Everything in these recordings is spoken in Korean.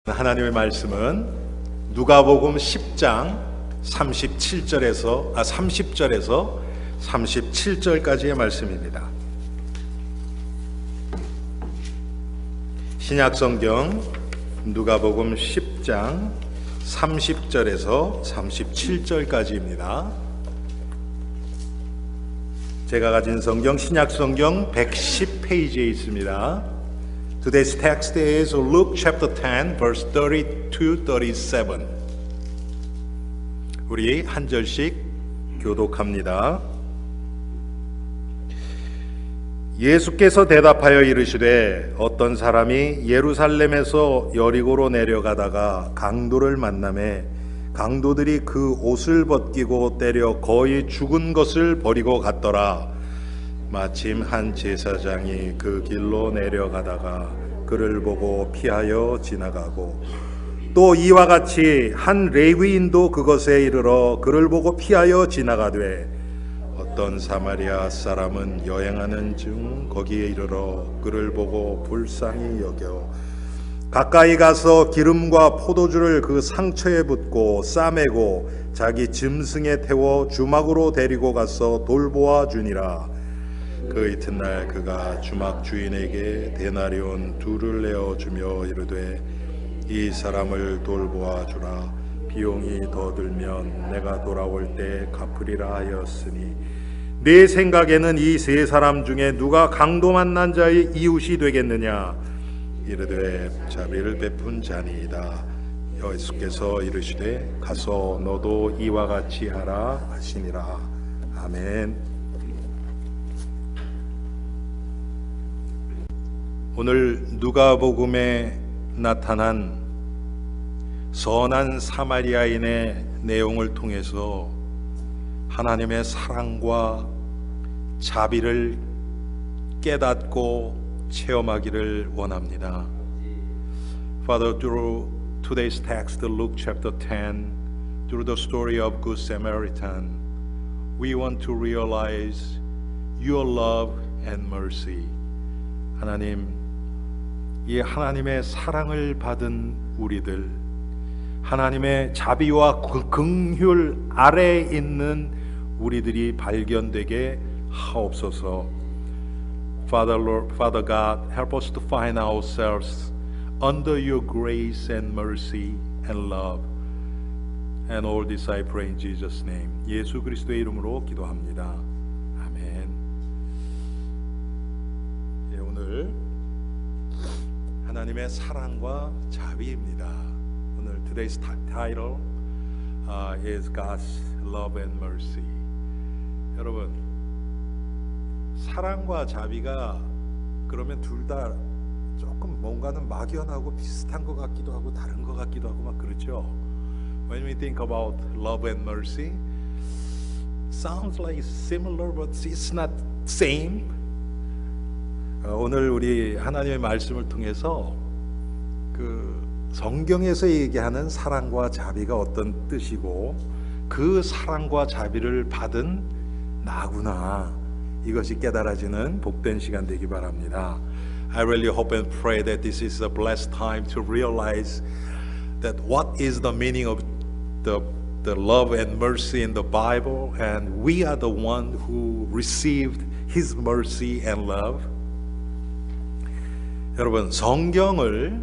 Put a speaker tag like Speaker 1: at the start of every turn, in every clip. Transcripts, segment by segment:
Speaker 1: 하나님의 말씀은 누가복음 10장 30절에서 37절까지의 말씀입니다. 신약성경 누가복음 10장 30절에서 37절까지입니다. 제가 가진 성경 신약성경 110페이지에 있습니다. Today's text is Luke chapter 10 verse 32-37. 우리 한 절씩 교독합니다. 예수께서 대답하여 이르시되 어떤 사람이 예루살렘에서 여리고로 내려가다가 강도를 만나매 강도들이 그 옷을 벗기고 때려 거의 죽은 것을 버리고 갔더라. 마침 한 제사장이 그 길로 내려가다가 그를 보고 피하여 지나가고 또 이와 같이 한 레위인도 그것에 이르러 그를 보고 피하여 지나가되 어떤 사마리아 사람은 여행하는 중 거기에 이르러 그를 보고 불쌍히 여겨 가까이 가서 기름과 포도주를 그 상처에 붓고 싸매고 자기 짐승에 태워 주막으로 데리고 가서 돌보아 주니라. 그 이튿날 그가 주막 주인에게 데나리온 2를 내어주며 이르되 이 사람을 돌보아 주라. 비용이 더 들면 내가 돌아올 때 갚으리라 하였으니 네 생각에는 이 세 사람 중에 누가 강도 만난 자의 이웃이 되겠느냐? 이르되 자비를 베푼 자니이다. 예수께서 이르시되 가서 너도 이와 같이 하라 하시니라. 아멘. 오늘 누가복음에 나타난 선한 사마리아인의 내용을 통해서 하나님의 사랑과 자비를 깨닫고 체험하기를 원합니다. Father, through today's text, Luke chapter 10, through the story of Good Samaritan, we want to realize your love and mercy. 하나님, 이 하나님의 사랑을 받은 우리들, 하나님의 자비와 긍휼 아래에 있는 우리들이 발견되게 하옵소서. Father God, help us to find ourselves under your grace and mercy and love. And all this I pray in Jesus' name. 예수 그리스도의 이름으로 기도합니다. 아멘. 예, 오늘 하나님의 사랑과 자비입니다. 오늘 today's title is God's love and mercy. 여러분, 사랑과 자비가 그러면 둘 다 조금 뭔가는 막연하고 비슷한 것 같기도 하고 다른 것 같기도 하고 막 그렇죠. When we think about love and mercy, sounds like similar, but it's not same. 오늘 우리 하나님의 말씀을 통해서 그 성경에서 얘기하는 사랑과 자비가 어떤 뜻이고 그 사랑과 자비를 받은 나구나, 이것이 깨달아지는 복된 시간 되기 바랍니다. I really hope and pray that this is a blessed time to realize that what is the meaning of the love and mercy in the Bible, and we are the one who received His mercy and love. 여러분, 성경을,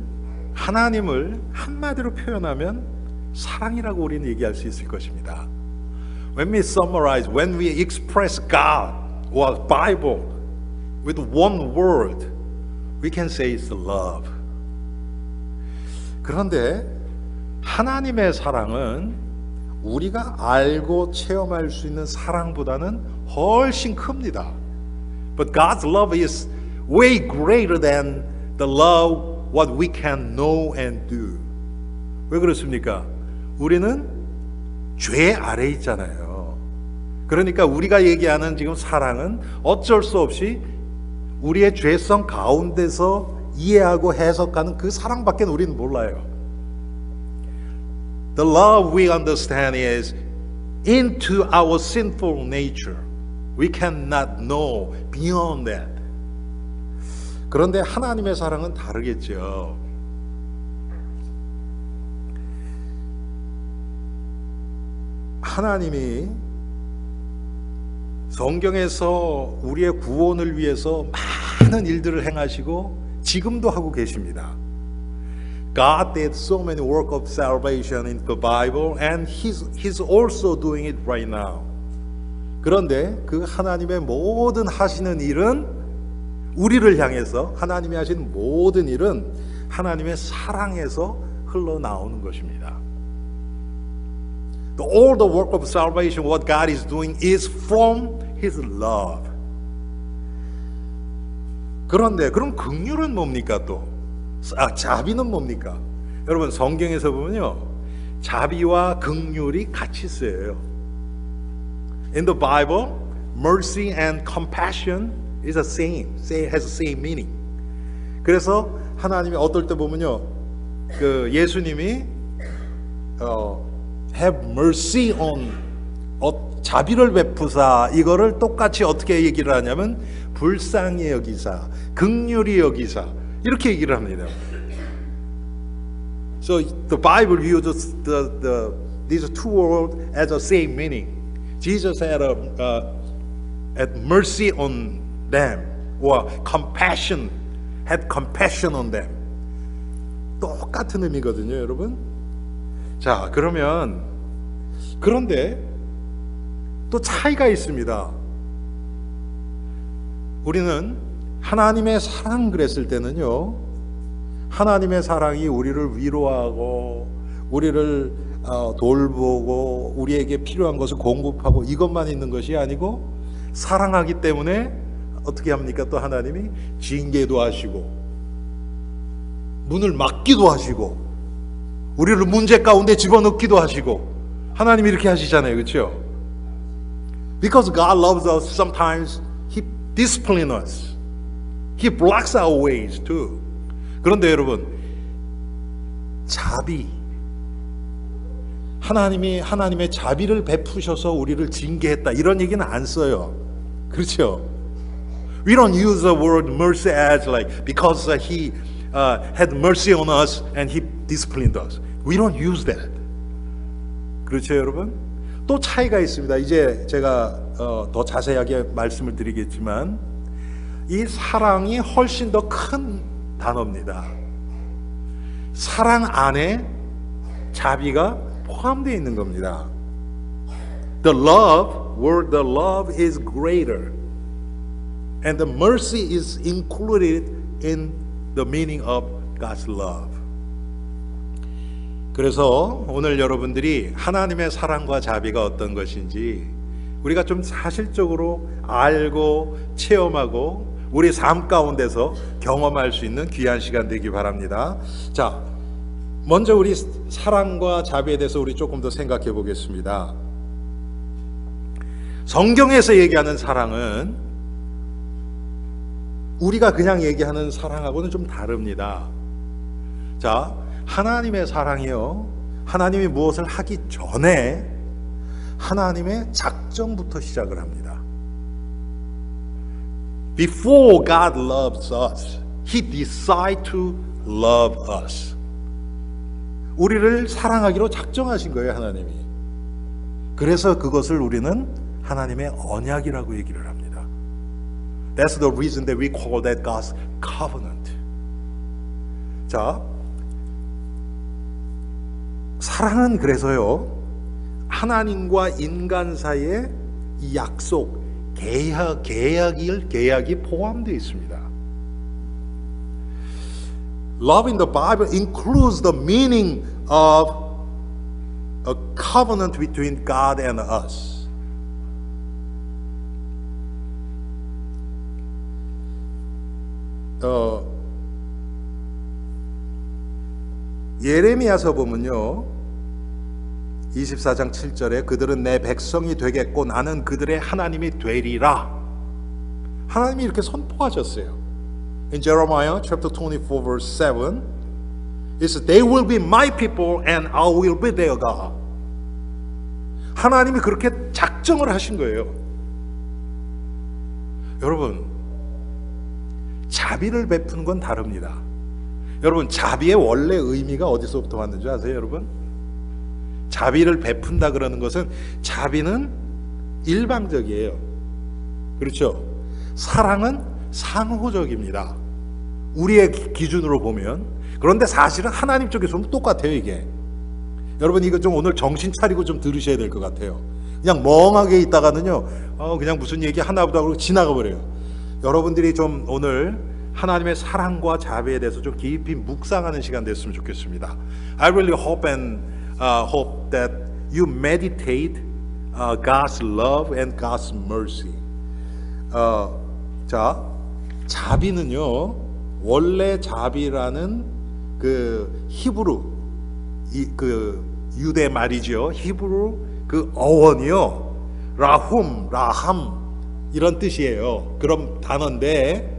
Speaker 1: 하나님을 한마디로 표현하면 사랑이라고 우리는 얘기할 수 있을 것입니다. When we summarize, when we express God or Bible with one word, we can say it's love. 그런데 하나님의 사랑은 우리가 알고 체험할 수 있는 사랑보다는 훨씬 큽니다. But God's love is way greater than the love what we can know and do. 왜 그렇습니까? 우리는 죄 아래 있잖아요. 그러니까 우리가 얘기하는 지금 사랑은 어쩔 수 없이 우리의 죄성 가운데서 이해하고 해석하는 그 사랑밖에 우리는 몰라요. The love we understand is into our sinful nature. We cannot know beyond that. 그런데 하나님의 사랑은 다르겠죠. 하나님이 성경에서 우리의 구원을 위해서 많은 일들을 행하시고 지금도 하고 계십니다. God did so many work of salvation in the Bible and He's also doing it right now. 그런데 그 하나님의 모든 하시는 일은 우리를 향해서 하나님이 하신 모든 일은 하나님의 사랑에서 흘러나오는 것입니다. All the work of salvation, what God is doing is from His love. 그런데 그럼 긍휼은 뭡니까 또? 자비는 뭡니까? 여러분 성경에서 보면요, 자비와 긍휼이 같이 쓰여요. In the Bible, mercy and compassion is the same, has the same meaning. 그래서 하나님이 어떨 때 보면요, 그 예수님이 have mercy on, 자비를 베푸사, 이거를 똑같이 어떻게 얘기를 하냐면 불쌍히 여기사, 긍휼히 여기사, 이렇게 얘기를 합니다. So the Bible uses these two words as the same meaning. Jesus had mercy on them, or compassion, had compassion on them. 똑같은 의미거든요, 여러분. 자, 그런데 또 차이가 있습니다. 우리는 하나님의 사랑 그랬을 때는요, 하나님의 사랑이 우리를 위로하고 우리를 돌보고 우리에게 필요한 것을 공급하고 이것만 있는 것이 아니고, 사랑하기 때문에 어떻게 합니까? 또 하나님이 징계도 하시고 문을 막기도 하시고 우리를 문제 가운데 집어넣기도 하시고, 하나님이 이렇게 하시잖아요, 그렇죠? Because God loves us, sometimes He disciplines us. He blocks our ways too. 그런데 여러분, 자비, 하나님의 자비를 베푸셔서 우리를 징계했다, 이런 얘기는 안 써요, 그렇죠? We don't use the word mercy as like because He had mercy on us and He disciplined us. We don't use that. 그렇죠, 여러분? 또 차이가 있습니다. 이제 제가 더 자세하게 말씀을 드리겠지만, 이 사랑이 훨씬 더 큰 단어입니다. 사랑 안에 자비가 포함되어 있는 겁니다. The love is greater, and the mercy is included in the meaning of God's love. 그래서 오늘 여러분들이 하나님의 사랑과 자비가 어떤 것인지 우리가 좀 사실적으로 알고 체험하고 우리 삶 가운데서 경험할 수 있는 귀한 시간 되기 바랍니다. 자, 먼저 우리 사랑과 자비에 대해서 우리 조금 더 생각해 보겠습니다. 성경에서 얘기하는 사랑은 우리가 그냥 얘기하는 사랑하고는 좀 다릅니다. 자, 하나님의 사랑이요, 하나님이 무엇을 하기 전에 하나님의 작정부터 시작을 합니다. Before God loves us, He decided to love us. 우리를 사랑하기로 작정하신 거예요, 하나님이. 그래서 그것을 우리는 하나님의 언약이라고 얘기를 합니다. That's the reason that we call that God's covenant. 자, 사랑은 그래서요, 하나님과 인간 사이의 이 약속, 계약이 포함되어 있습니다. Love in the Bible includes the meaning of a covenant between God and us. 예레미야서 보면요, 24장 7절에 그들은 내 백성이 되겠고 나는 그들의 하나님이 되리라. 하나님이 이렇게 선포하셨어요. In Jeremiah chapter 24 verse 7, it says, They will be my people and I will be their God. 하나님이 그렇게 작정을 하신 거예요. 여러분, 자비를 베푸는 건 다릅니다. 여러분, 자비의 원래 의미가 어디서부터 왔는지 아세요, 여러분? 자비를 베푼다 그러는 것은 자비는 일방적이에요. 그렇죠? 사랑은 상호적입니다. 우리의 기준으로 보면. 그런데 사실은 하나님 쪽에서 보면 똑같아요, 이게. 여러분 이거 좀 오늘 정신 차리고 좀 들으셔야 될 것 같아요. 그냥 멍하게 있다가는요, 그냥 무슨 얘기 하나보다 그러고 지나가 버려요. 여러분들이 좀 오늘 하나님의 사랑과 자비에 대해서 좀 깊이 묵상하는 시간 됐으면 좋겠습니다. I really hope that you meditate God's love and God's mercy. 자, 자비는요, 원래 자비라는 그 히브루, 그 유대 말이죠. 히브루 그 어원이요, 라함 이런 뜻이에요. 그런 단어인데,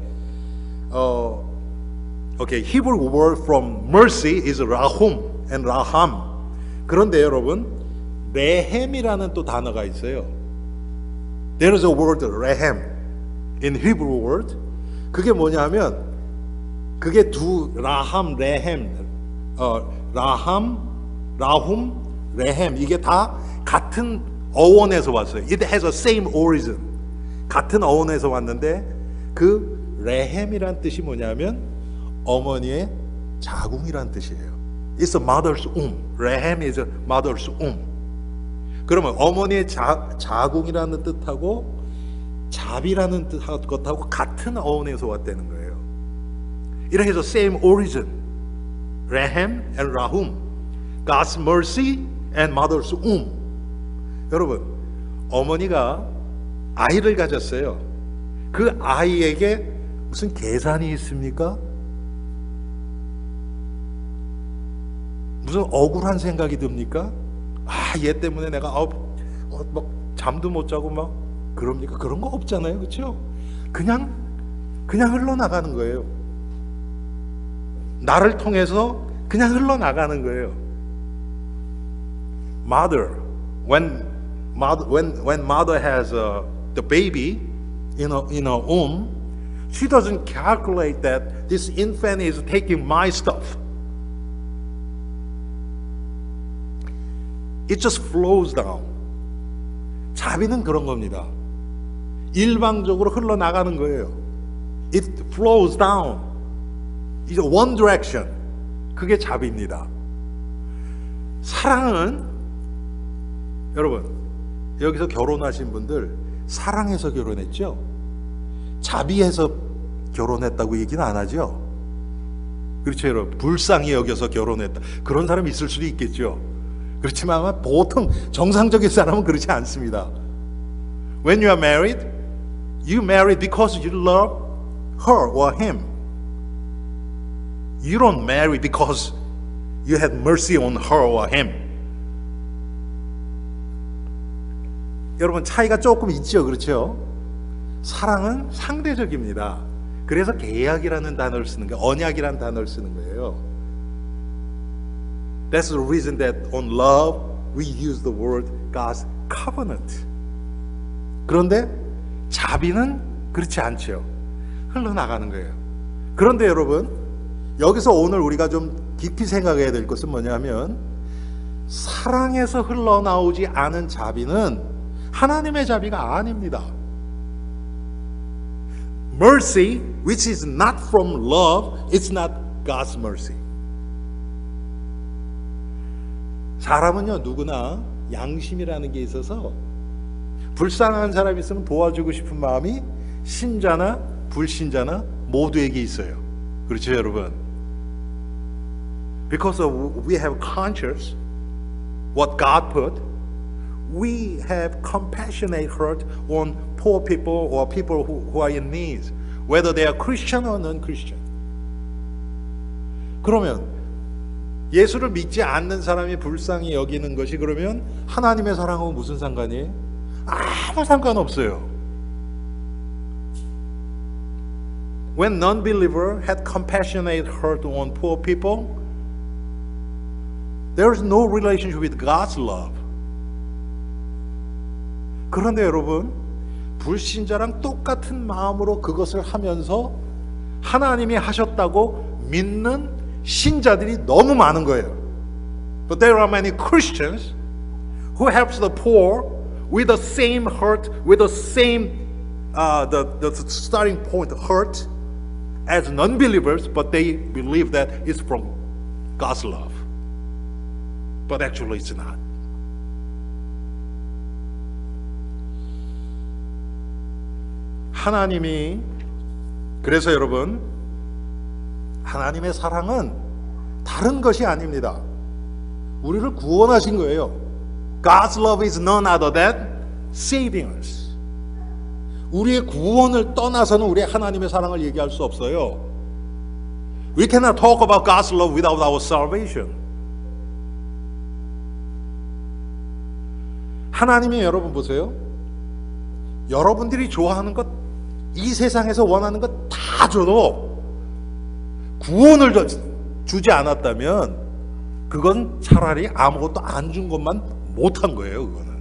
Speaker 1: okay, Hebrew word from mercy is rahum and raham. 그런데 여러분, 레헴이라는 또 단어가 있어요. There is a word 레헴 in Hebrew word. 그게 뭐냐면, 그게 두 라함, 레헴, 라훔, 레헴, 이게 다 같은 어원에서 왔어요. It has the same origin. 같은 어원에서 왔는데, 그 레헴이란 뜻이 뭐냐면 어머니의 자궁이란 뜻이에요. It's a mother's womb. 레헴 is a mother's womb. 그러면 어머니의 자궁이라는 뜻하고 자비라는 뜻하고 같은 어원에서 왔다는 거예요. It has the same origin. 레헴 and 라훔. God's mercy and mother's womb. 여러분, 어머니가 아이를 가졌어요. 그 아이에게 무슨 계산이 있습니까? 무슨 억울한 생각이 듭니까? 얘 때문에 내가 막 잠도 못 자고 막 그럽니까? 그런 거 없잖아요, 그렇죠? 그냥 흘러나가는 거예요. 나를 통해서 그냥 흘러나가는 거예요. Mother, when mother has the baby in her womb, she doesn't calculate that this infant is taking my stuff. It just flows down. 자비는 그런 겁니다. 일방적으로 흘러나가는 거예요. It flows down. It's one direction. 그게 자비입니다. 사랑은, 여러분, 여기서 결혼하신 분들 사랑해서 결혼했죠? 자비해서 결혼했다고 얘기는 안 하죠? 그렇죠, 여러분? 불쌍히 여겨서 결혼했다. 그런 사람이 있을 수도 있겠죠. 그렇지만 아마 보통 정상적인 사람은 그렇지 않습니다. When you are married, you marry because you love her or him. You don't marry because you had mercy on her or him. 여러분, 차이가 조금 있죠, 그렇죠? 사랑은 상대적입니다. 그래서 계약이라는 단어를 쓰는 거예요. 언약이라는 단어를 쓰는 거예요. That's the reason that on love we use the word God's covenant. 그런데 자비는 그렇지 않죠. 흘러나가는 거예요. 그런데 여러분, 여기서 오늘 우리가 좀 깊이 생각해야 될 것은 뭐냐면, 사랑에서 흘러나오지 않은 자비는 하나님의 자비가 아닙니다. Mercy, which is not from love, it's not God's mercy. 사람은요, 누구나 양심이라는 게 있어서 불쌍한 사람이 있으면 도와주고 싶은 마음이 신자나 불신자나 모두에게 있어요. 그렇죠, 여러분? Because we have conscience, what God put, we have compassionate heart on poor people or people who are in need, whether they are Christian or non-Christian. 그러면 예수를 믿지 않는 사람이 불쌍히 여기는 것이 그러면 하나님의 사랑하고 무슨 상관이에요? 아무 상관없어요. When non-believer had compassionate heart on poor people, there is no relationship with God's love. 그런데 여러분, 불신자랑 똑같은 마음으로 그것을 하면서 하나님이 하셨다고 믿는 신자들이 너무 많은 거예요. But there are many Christians who helps the poor with the same hurt, with the same the starting point hurt as non-believers, but they believe that it's from God's love. But actually it's not. 하나님이, 그래서 여러분, 하나님의 사랑은 다른 것이 아닙니다. 우리를 구원하신 거예요. God's love is none other than saving us. 우리의 구원을 떠나서는 우리의 하나님의 사랑을 얘기할 수 없어요. We cannot talk about God's love without our salvation. 하나님이 여러분 보세요. 여러분들이 좋아하는 것, 이 세상에서 원하는 것 다 줘도 구원을 주지 않았다면 그건 차라리 아무것도 안 준 것만 못한 거예요. 그거는.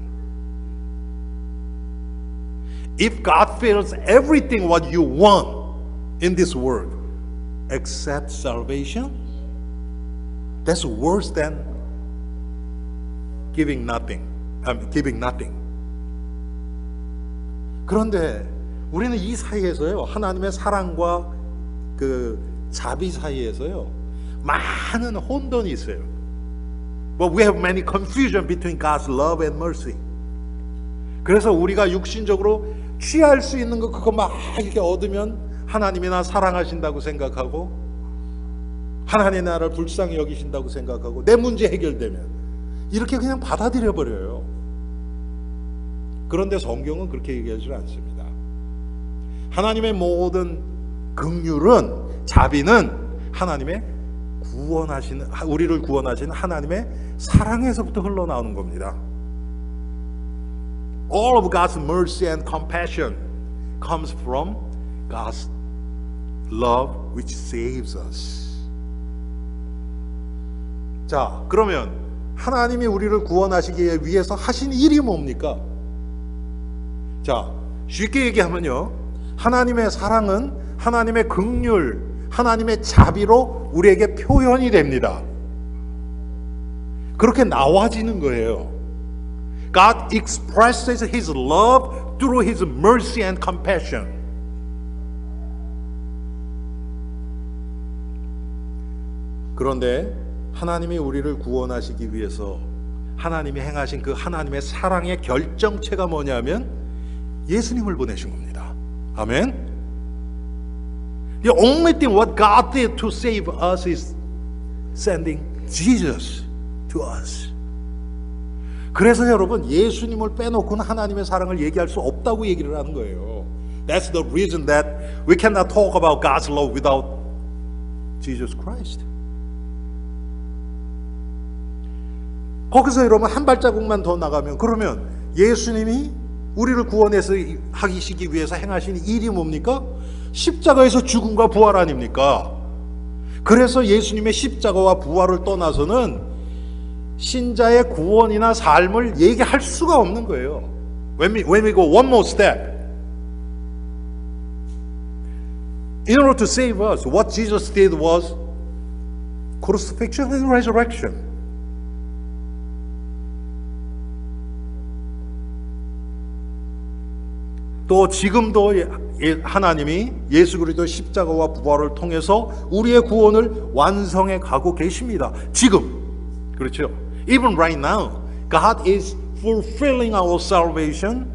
Speaker 1: If God fills everything what you want in this world except salvation, that's worse than giving nothing. Giving nothing. 그런데 우리는 이 사이에서요, 하나님의 사랑과 그 자비 사이에서요, 많은 혼돈이 있어요. But we have many confusion between God's love and mercy. 그래서 우리가 육신적으로 취할 수 있는 거 그거 막 이렇게 얻으면 하나님이 나 사랑하신다고 생각하고, 하나님이 나를 불쌍히 여기신다고 생각하고, 내 문제 해결되면 이렇게 그냥 받아들여 버려요. 그런데 성경은 그렇게 얘기하지 않습니다. 하나님의 모든 긍휼은, 자비는 하나님의 구원하시는, 우리를 구원하시는 하나님의 사랑에서부터 흘러나오는 겁니다. All of God's mercy and compassion comes from God's love which saves us. 자, 그러면 하나님이 우리를 구원하시기 위해서 하신 일이 뭡니까? 자, 쉽게 얘기하면요, 하나님의 사랑은 하나님의 긍휼, 하나님의 자비로 우리에게 표현이 됩니다. 그렇게 나와지는 거예요. God expresses His love through His mercy and compassion. 그런데 하나님이 우리를 구원하시기 위해서 하나님이 행하신 그 하나님의 사랑의 결정체가 뭐냐면 예수님을 보내신 겁니다. 아멘. The only thing what God did to save us is sending Jesus to us. 그래서 여러분, 예수님을 빼놓고는 하나님의 사랑을 얘기할 수 없다고 얘기를 하는 거예요. That's the reason that we cannot talk about God's love without Jesus Christ. 거기서 여러분 한 발자국만 더 나가면, 그러면 예수님이 우리를 구원해서 하시기 위해서 행하신 일이 뭡니까? 십자가에서 죽음과 부활 아닙니까? 그래서 예수님의 십자가와 부활을 떠나서는 신자의 구원이나 삶을 얘기할 수가 없는 거예요. When we go one more step, in order to save us, what Jesus did was crucifixion and resurrection. 또 지금도 하나님이 예수 그리스도의 십자가와 부활을 통해서 우리의 구원을 완성해 가고 계십니다. 지금. 그렇죠? Even right now, God is fulfilling our salvation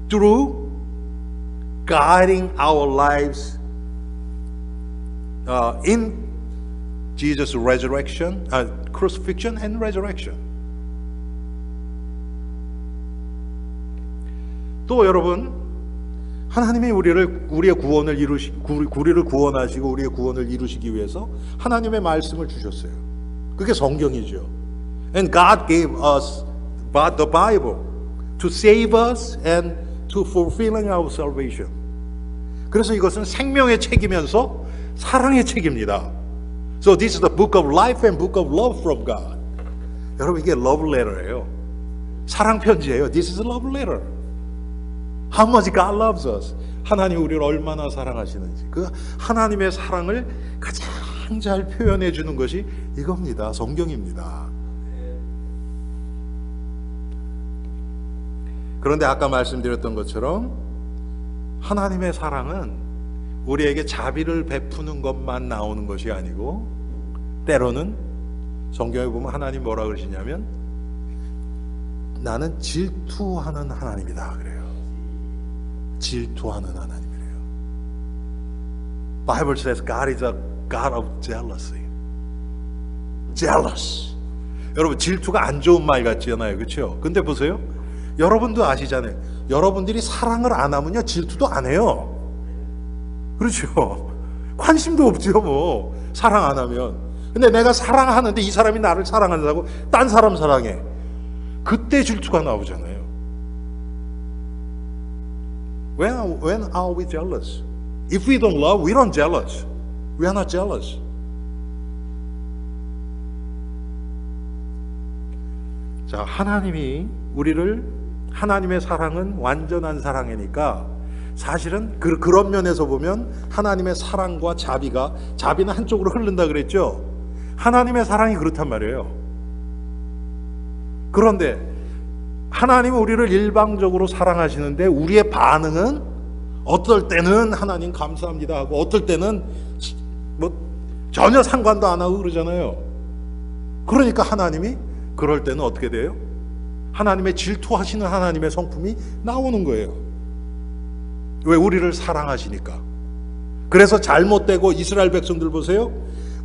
Speaker 1: through guiding our lives in Jesus' resurrection, crucifixion and resurrection. 또 여러분, 하나님이 우리의 구원을 우리를 구원하시고 우리의 구원을 이루시기 위해서 하나님의 말씀을 주셨어요. 그게 성경이죠. And God gave us the Bible to save us and to fulfilling our salvation. 그래서 이것은 생명의 책이면서 사랑의 책입니다. So this is the book of life and book of love from God. 여러분, 이게 love letter예요. 사랑 편지예요. This is a love letter. How much God loves us. 하나님 우리를 얼마나 사랑하시는지, 그 하나님의 사랑을 가장 잘 표현해 주는 것이 이겁니다. 성경입니다. 그런데 아까 말씀드렸던 것처럼 하나님의 사랑은 우리에게 자비를 베푸는 것만 나오는 것이 아니고 때로는 성경에 보면 하나님 뭐라 그러시냐면 나는 질투하는 하나님이다 그래요. 질투하는 하나님이래요. Bible says God is a God of jealousy. Jealous. 여러분 질투가 안 좋은 말 같잖아요, 그렇죠? 근데 보세요, 여러분도 아시잖아요. 여러분들이 사랑을 안 하면요 질투도 안 해요. 그렇죠? 관심도 없죠, 뭐 사랑 안 하면. 근데 내가 사랑하는데 이 사람이 나를 사랑한다고 딴 사람 사랑해. 그때 질투가 나오잖아요. When are we jealous? If we don't love, we don't jealous. We are not jealous. 자, 하나님이 우리를, 하나님의 사랑은 완전한 사랑이니까 사실은 그런 면에서 보면 하나님의 사랑과 자비는 한쪽으로 흐른다 그랬죠. 하나님의 사랑이 그렇단 말이에요. 그런데 하나님은 우리를 일방적으로 사랑하시는데 우리의 반응은 어떨 때는 하나님 감사합니다 하고 어떨 때는 뭐 전혀 상관도 안 하고 그러잖아요. 그러니까 하나님이 그럴 때는 어떻게 돼요? 하나님의 질투하시는 하나님의 성품이 나오는 거예요. 왜? 우리를 사랑하시니까. 그래서 잘못되고 이스라엘 백성들 보세요.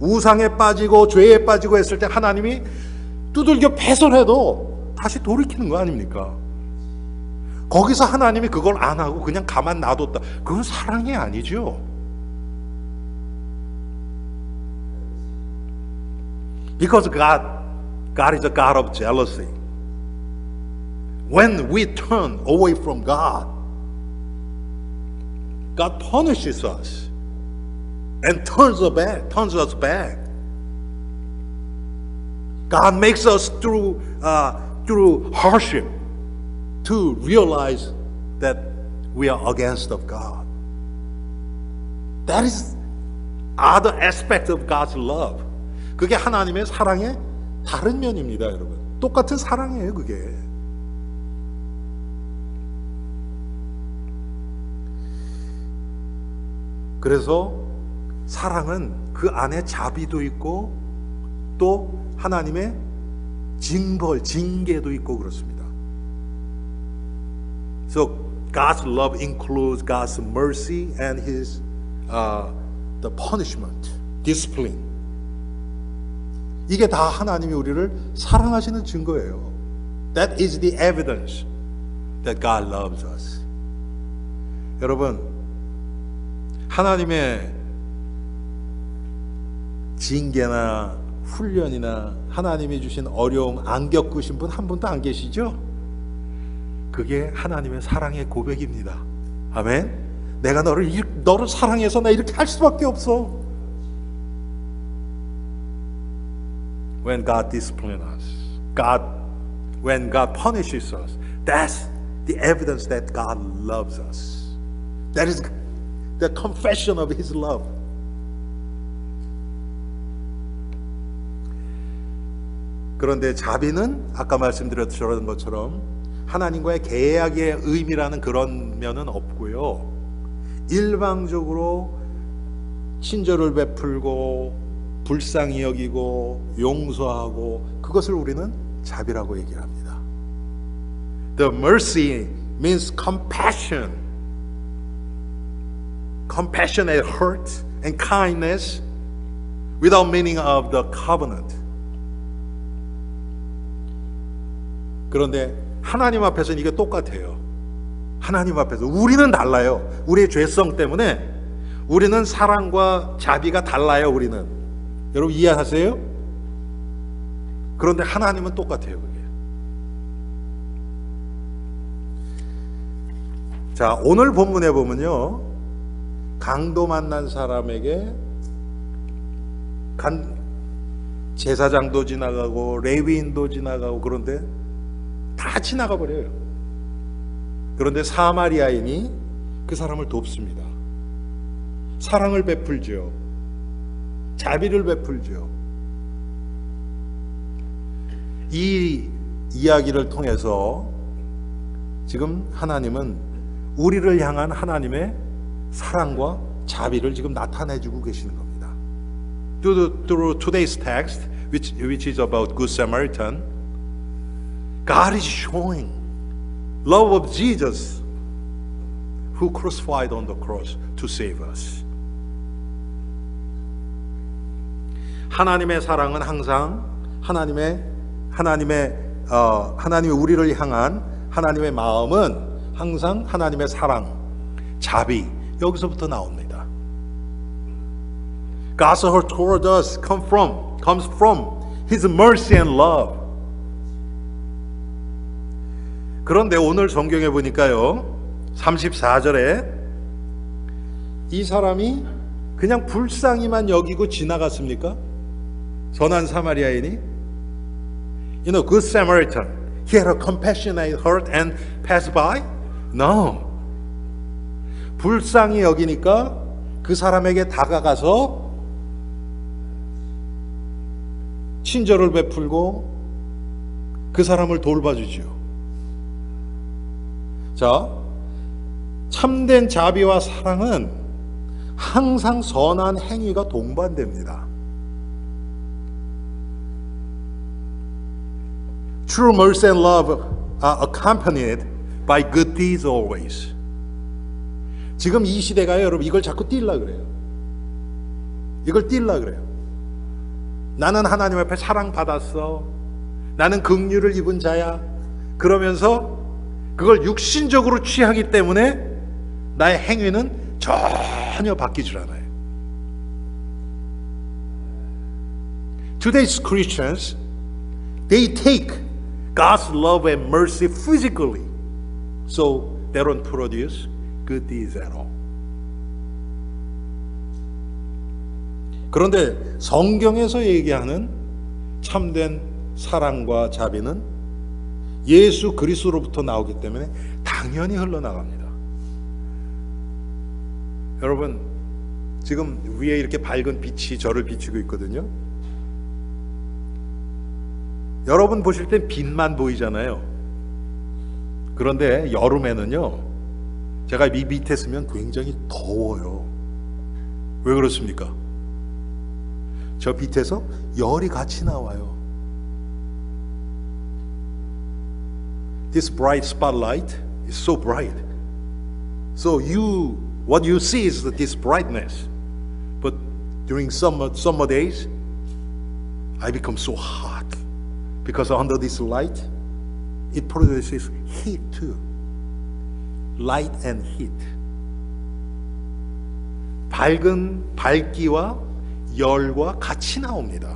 Speaker 1: 우상에 빠지고 죄에 빠지고 했을 때 하나님이 두들겨 패설해도 다시 돌이키는 거 아닙니까? 거기서 하나님이 그걸 안 하고 그냥 가만 놔뒀다. 그건 사랑이 아니죠. Because God is a God of jealousy. When we turn away from God, God punishes us and turns us back. God makes us through hardship to realize that we are against of God. That is other aspect of God's love. 그게 하나님의 사랑의 다른 면입니다, 여러분. 똑같은 사랑이에요, 그게. 그래서 사랑은 그 안에 자비도 있고 또 하나님의 징계도 있고 그렇습니다. So God's love includes God's mercy and His the punishment, discipline. 이게 다 하나님이 우리를 사랑하시는 증거예요. That is the evidence that God loves us. 여러분, 하나님의 징계나 훈련이나 하나님이 주신 어려움 안 겪으신 분 한 분도 안 계시죠? 그게 하나님의 사랑의 고백입니다. 아멘. 내가 너를 사랑해서 나 이렇게 할 수밖에 없어. When God disciplines us, when God punishes us, that's the evidence that God loves us. That is the confession of His love. 그런데 자비는 아까 말씀드렸던 것처럼 하나님과의 계약의 의미라는 그런 면은 없고요. 일방적으로 친절을 베풀고 불쌍히 여기고 용서하고 그것을 우리는 자비라고 얘기를 합니다. The mercy means compassion. Compassionate hurt and kindness without meaning of the covenant. 그런데 하나님 앞에서는 이게 똑같아요. 하나님 앞에서 우리는 달라요. 우리의 죄성 때문에 우리는 사랑과 자비가 달라요. 우리는. 여러분 이해하세요? 그런데 하나님은 똑같아요. 그게. 자, 오늘 본문에 보면요, 강도 만난 사람에게 제사장도 지나가고 레위인도 지나가고 그런데 다 지나가 버려요. 그런데 사마리아인이 그 사람을 돕습니다. 사랑을 베풀죠. 자비를 베풀죠. 이 이야기를 통해서 지금 하나님은 우리를 향한 하나님의 사랑과 자비를 지금 나타내주고 계시는 겁니다. Through today's text, which is about Good Samaritan, God is showing love of Jesus, who crucified on the cross to save us. 하나님의 사랑은 항상 하나님의 우리를 향한 하나님의 마음은 항상 하나님의 사랑, 자비, 여기서부터 나옵니다. God's heart toward us comes from His mercy and love. 그런데 오늘 성경에 보니까요, 34절에 이 사람이 그냥 불쌍히만 여기고 지나갔습니까? 선한 사마리아인이? You know, good Samaritan. He had a compassionate heart and passed by? No. 불쌍히 여기니까 그 사람에게 다가가서 친절을 베풀고 그 사람을 돌봐주지요. 자, 참된 자비와 사랑은 항상 선한 행위가 동반됩니다. True mercy and love are accompanied by good deeds always. 지금 이 시대가요, 여러분, 이걸 자꾸 띄려 그래요. 이걸 띄려 그래요. 나는 하나님 앞에 사랑받았어. 나는 긍휼을 입은 자야. 그러면서 그걸 육신적으로 취하기 때문에 나의 행위는 전혀 바뀌질 않아요. Today's Christians, they take God's love and mercy physically, so they don't produce good deeds at all. 그런데 성경에서 얘기하는 참된 사랑과 자비는 예수 그리스도로부터 나오기 때문에 당연히 흘러나갑니다. 여러분, 지금 위에 이렇게 밝은 빛이 저를 비추고 있거든요. 여러분 보실 땐 빛만 보이잖아요. 그런데 여름에는요, 제가 이 밑에 서면 굉장히 더워요. 왜 그렇습니까? 저 밑에서 열이 같이 나와요. This bright spotlight is so bright. So what you see is this brightness. But during summer days, I become so hot. Because under this light, it produces heat too. Light and heat. 밝은 밝기와 열과 같이 나옵니다.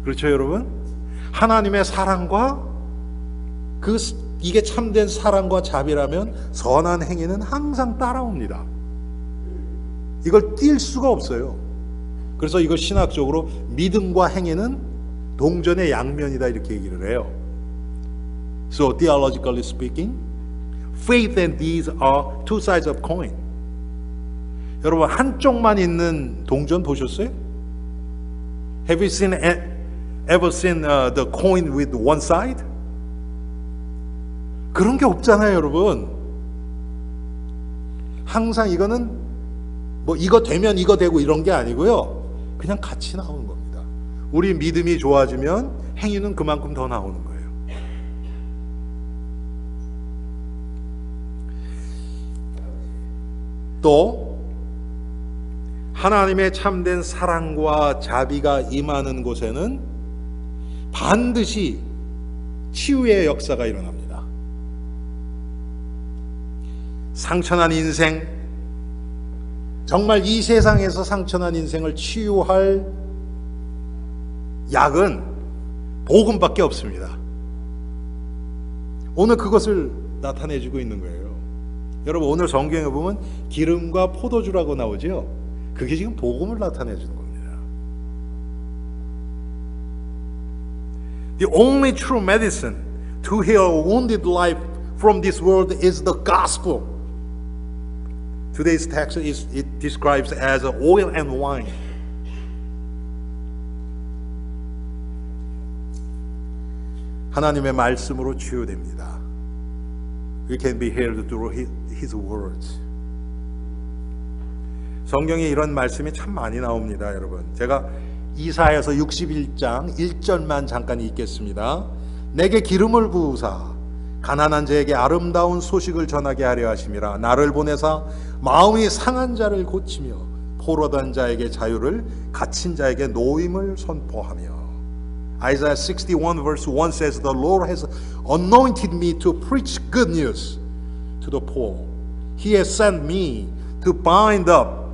Speaker 1: 그렇죠, 여러분? 하나님의 사랑과 이게 참된 사랑과 자비라면 선한 행위는 항상 따라옵니다. 이걸 뗄 수가 없어요. 그래서 이걸 신학적으로 믿음과 행위는 동전의 양면이다 이렇게 얘기를 해요. So theologically speaking, faith and deeds are two sides of coin. 여러분, 한쪽만 있는 동전 보셨어요? Have you ever seen the coin with one side? 그런 게 없잖아요, 여러분. 항상 이거는 뭐 이거 되면 이거 되고 이런 게 아니고요. 그냥 같이 나오는 겁니다. 우리 믿음이 좋아지면 행위는 그만큼 더 나오는 거예요. 또 하나님의 참된 사랑과 자비가 임하는 곳에는 반드시 치유의 역사가 일어납니다. 상처난 인생, 정말 이 세상에서 상처난 인생을 치유할 약은 복음밖에 없습니다. 오늘 그것을 나타내주고 있는 거예요. 여러분, 오늘 성경에 보면 기름과 포도주라고 나오죠. 그게 지금 복음을 나타내주는 겁니다. The only true medicine to heal a wounded life from this world is the gospel. Today's text it describes as oil and wine. 하나님의 말씀으로 치유됩니다. we can be healed through His words. 성경에 이런 말씀이 참 많이 나옵니다, 여러분. 제가 이사야서 61장 1절만 잠깐 읽겠습니다. 내게 기름을 부으사 가난한 자에게 아름다운 소식을 전하게 하려 하심이라. 나를 보내사 마음이 상한 자를 고치며 포로된 자에게 자유를, 갇힌 자에게 노임을 선포하며. Isaiah 61 verse 1 says, The Lord has anointed me to preach good news to the poor. He has sent me to bind up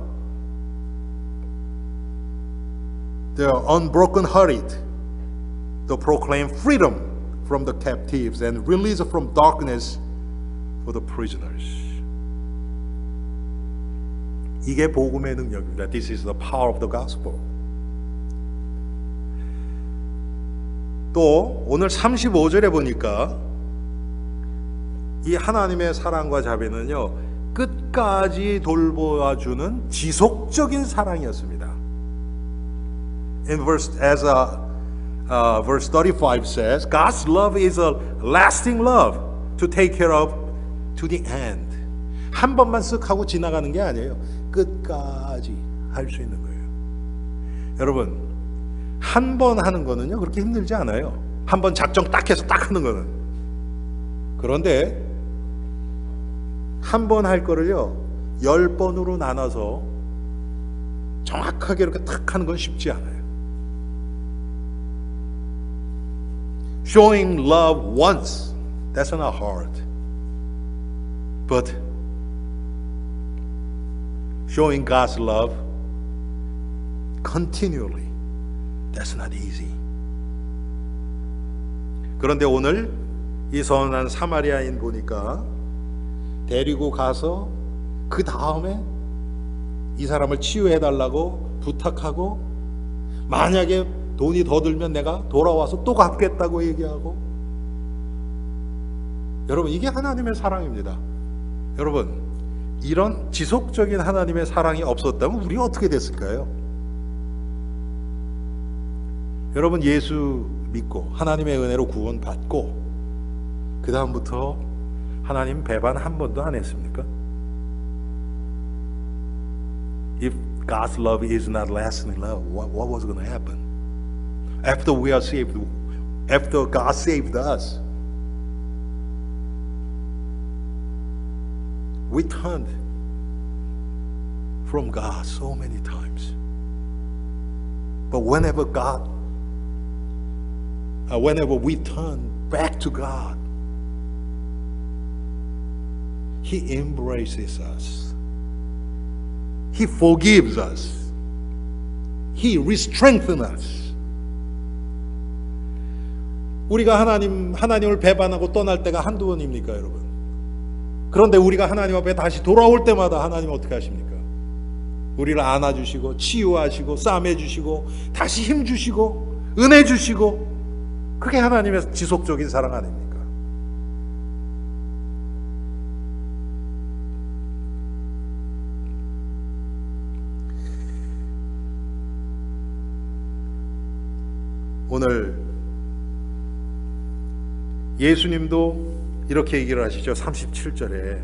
Speaker 1: the unbroken hearted, to proclaim freedom from the captives and release from darkness for the prisoners. 이게 복음의 능력입니다. This is the power of the gospel. 또 오늘 35절에 보니까 이 하나님의 사랑과 자비는요, 끝까지 돌보아주는 지속적인 사랑이었습니다. In verse 35 says, God's love is a lasting love to take care of to the end. 한 번만 쓱 하고 지나가는 게 아니에요. 끝까지 할 수 있는 거예요. 여러분, 한 번 하는 거는요 그렇게 힘들지 않아요. 한 번 작정 딱 해서 딱 하는 거는. 그런데 한 번 할 거를요 10번으로 나눠서 정확하게 이렇게 딱 하는 건 쉽지 않아요. Showing love once, that's not hard. But showing God's love continually, that's not easy. 그런데 오늘 이 선한 사마리아인 보니까 데리고 가서 그 다음에 이 사람을 치유해달라고 부탁하고, 만약에 돈이 더 들면 내가 돌아와서 또 갚겠다고 얘기하고. 여러분, 이게 하나님의 사랑입니다. 여러분, 이런 지속적인 하나님의 사랑이 없었다면 우리가 어떻게 됐을까요? 여러분, 예수 믿고 하나님의 은혜로 구원받고 그 다음부터 하나님 배반 한 번도 안 했습니까? If God's love is not lasting love, what was going to happen? After we are saved, after God saved us, we turned from God so many times. But whenever we turn back to God, He embraces us. He forgives us. He re-strengthens us. 우리가 하나님을 배반하고 떠날 때가 한두 번입니까, 여러분? 그런데 우리가 하나님 앞에 다시 돌아올 때마다 하나님 어떻게 하십니까? 우리를 안아주시고 치유하시고 싸매주시고 다시 힘주시고 은혜 주시고. 그게 하나님의 지속적인 사랑 아닙니까? 오늘 예수님도 이렇게 얘기를 하시죠. 37절에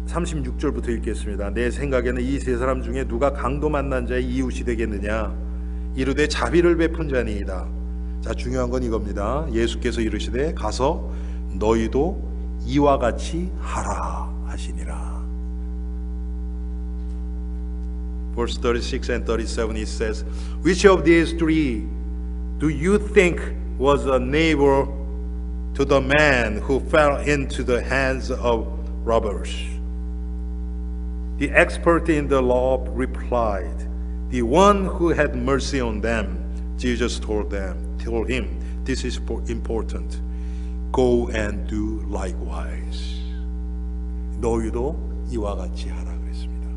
Speaker 1: 36절부터 읽겠습니다. 내 생각에는 이 세 사람 중에 누가 강도 만난 자의 이웃이 되겠느냐? 이르되 자비를 베푼 자니이다. 자, 중요한 건 이겁니다. 예수께서 이르시되 가서 너희도 이와 같이 하라 하시니라. Verse 36 and 37 it says, Which of these three do you think was a neighbor to the man who fell into the hands of robbers? The expert in the law replied, The one who had mercy on them. Jesus told him, This is important. Go and do likewise. 너희도 이와 같이 하라 그랬습니다.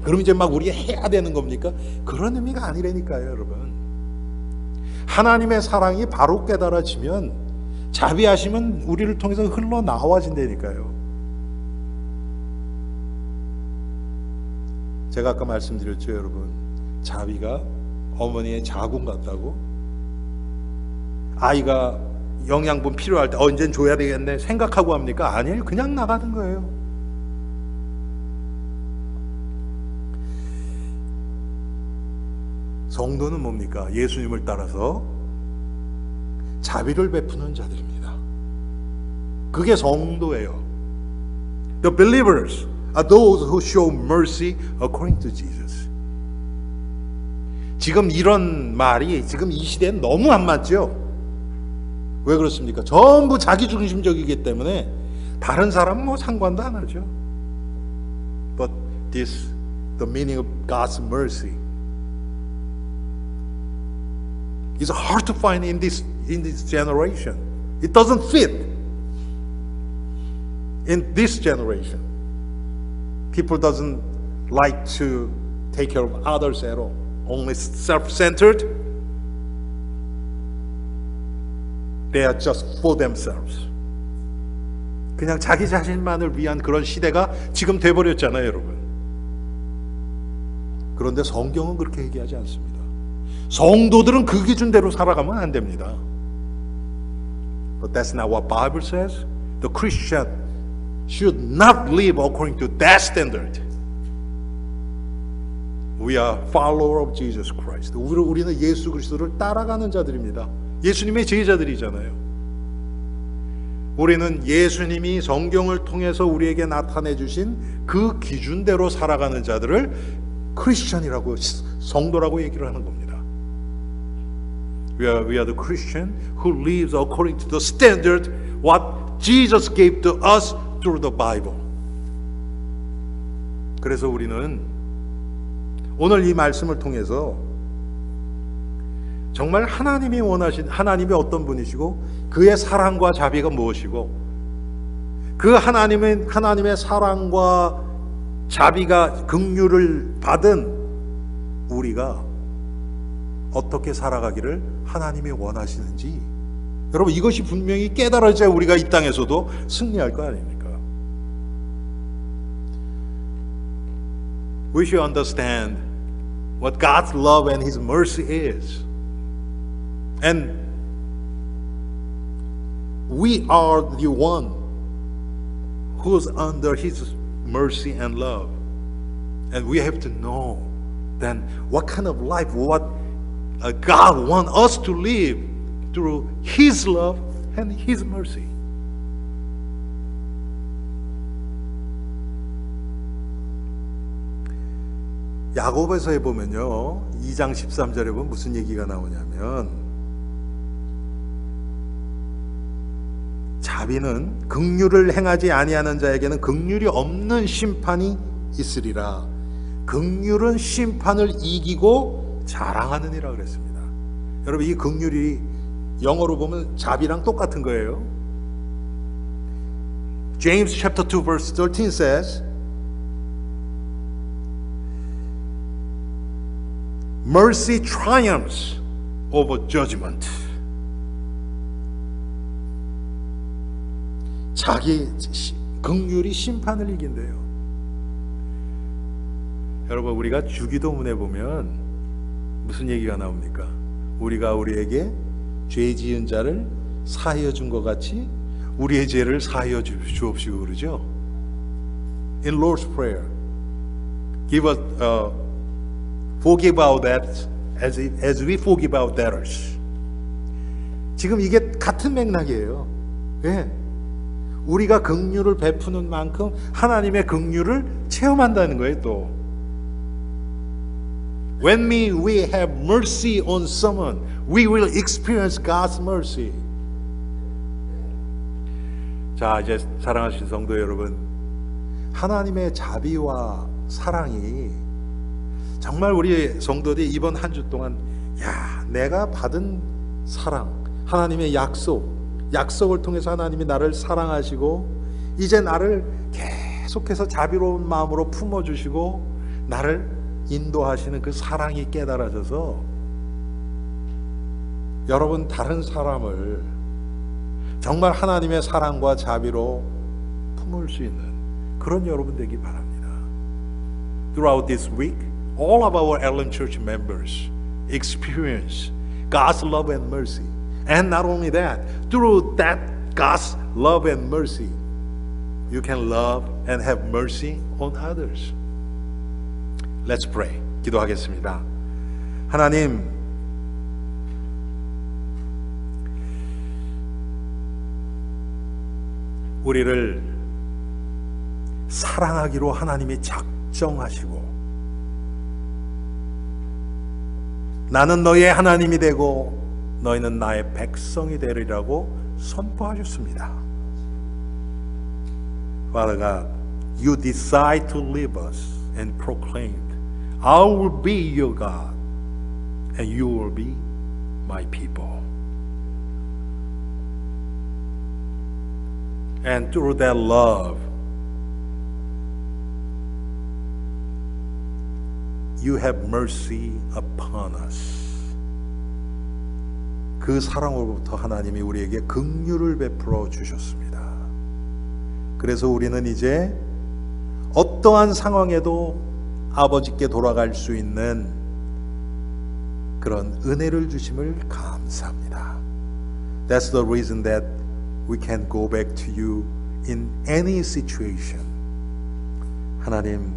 Speaker 1: 그럼 이제 막 우리가 해야 되는 겁니까? 그런 의미가 아니라니까요, 여러분. 하나님의 사랑이 바로 깨달아지면, 자비하시면 우리를 통해서 흘러나와진다니까요. 제가 아까 말씀드렸죠, 여러분. 자비가 어머니의 자궁 같다고. 아이가 영양분 필요할 때 언젠 줘야 되겠네 생각하고 합니까? 아니에요. 그냥 나가는 거예요. 성도는 뭡니까? 예수님을 따라서 자비를 베푸는 자들입니다. 그게 성도예요. The believers are those who show mercy according to Jesus. 지금 이런 말이 지금 이 시대엔 너무 안 맞죠? 왜 그렇습니까? 전부 자기 중심적이기 때문에 다른 사람은 뭐 상관도 안 하죠. But this, the meaning of God's mercy is hard to find in this generation. It doesn't fit in this generation. People doesn't like to take care of others at all. Only self-centered. They are just for themselves. 그냥 자기 자신만을 위한 그런 시대가 지금 돼버렸잖아요, 여러분. 그런데 성경은 그렇게 얘기하지 않습니다. 성도들은 그 기준대로 살아가면 안 됩니다. But that's not what Bible says. The Christian should not live according to that standard. We are follower of Jesus Christ. 우리는 예수 그리스도를 따라가는 자들입니다. 예수님의 제자들이잖아요. 우리는 예수님이 성경을 통해서 우리에게 나타내 주신 그 기준대로 살아가는 자들을 크리스천이라고, 성도라고 얘기를 하는 겁니다. We are the Christian who lives according to the standard what Jesus gave to us through the Bible. 그래서 우리는 오늘 이 말씀을 통해서 정말 하나님이 원하신, 하나님이 어떤 분이시고 그의 사랑과 자비가 무엇이고 그 하나님의 사랑과 자비가 긍휼을 받은 우리가 어떻게 살아가기를 하나님이 원하시는지, 여러분 이것이 분명히 깨달아져야 우리가 이 땅에서도 승리할 거 아닙니까? We should understand what God's love and His mercy is. And we are the one who's under His mercy and love. And we have to know then what kind of life, what God wants us to live through His love and His mercy. 야고보서에 보면요, 2장 13절에 보면 무슨 얘기가 나오냐면, 자비는 긍휼을 행하지 아니하는 자에게는 긍휼이 없는 심판이 있으리라. 긍휼은 심판을 이기고 자랑하느니라 그랬습니다. 여러분 이 긍휼이 영어로 보면 자비랑 똑같은 거예요. James chapter 2 verse 13 says, Mercy triumphs over judgment. 자기 긍휼이 심판을 이긴대요. 여러분 우리가 주기도문에 보면 무슨 얘기가 나옵니까? 우리가 우리에게 죄 지은 자를 사하여 준 것 같이 우리의 죄를 사하여 주옵시고 그러죠. In Lord's Prayer, give us forgive our debts as we forgive our debtors. 지금 이게 같은 맥락이에요. 예. 우리가 긍휼을 베푸는 만큼 하나님의 긍휼을 체험한다는 거예요. 또 When we have mercy on someone, we will experience God's mercy. 자, 이제 사랑하신 성도 여러분, 하나님의 자비와 사랑이 정말 우리 성도들이 이번 한 주 동안 내가 받은 사랑, 하나님의 약속을 통해서 하나님이 나를 사랑하시고 이제 나를 계속해서 자비로운 마음으로 품어주시고 나를 인도하시는 그 사랑이 깨달아져서 여러분 다른 사람을 정말 하나님의 사랑과 자비로 품을 수 있는 그런 여러분 되기 바랍니다. Throughout this week, all of our Ellen Church members experience God's love and mercy And not only that, through that God's love and mercy, you can love and have mercy on others. Let's pray. 기도하겠습니다. 하나님, 우리를 사랑하기로 하나님이 작정하시고 나는 너의 하나님이 되고 너희는 나의 백성이 되리라고 선포하셨습니다. Father God, you decide to leave us and proclaimed, I will be your God and you will be my people. And through that love, you have mercy upon us. 그 사랑으로부터 하나님이 우리에게 긍휼을 베풀어 주셨습니다. 그래서 우리는 이제 어떠한 상황에도 아버지께 돌아갈 수 있는 그런 은혜를 주심을 감사합니다. That's the reason that we can go back to you in any situation. 하나님,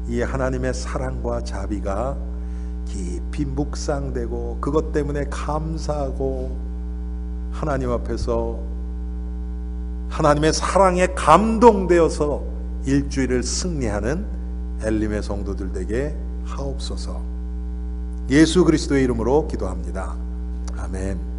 Speaker 1: 이 하나님의 사랑과 자비가 깊이 묵상되고 그것 때문에 감사하고 하나님 앞에서 하나님의 사랑에 감동되어서 일주일을 승리하는 엘림의 성도들 되게 하옵소서. 예수 그리스도의 이름으로 기도합니다. 아멘.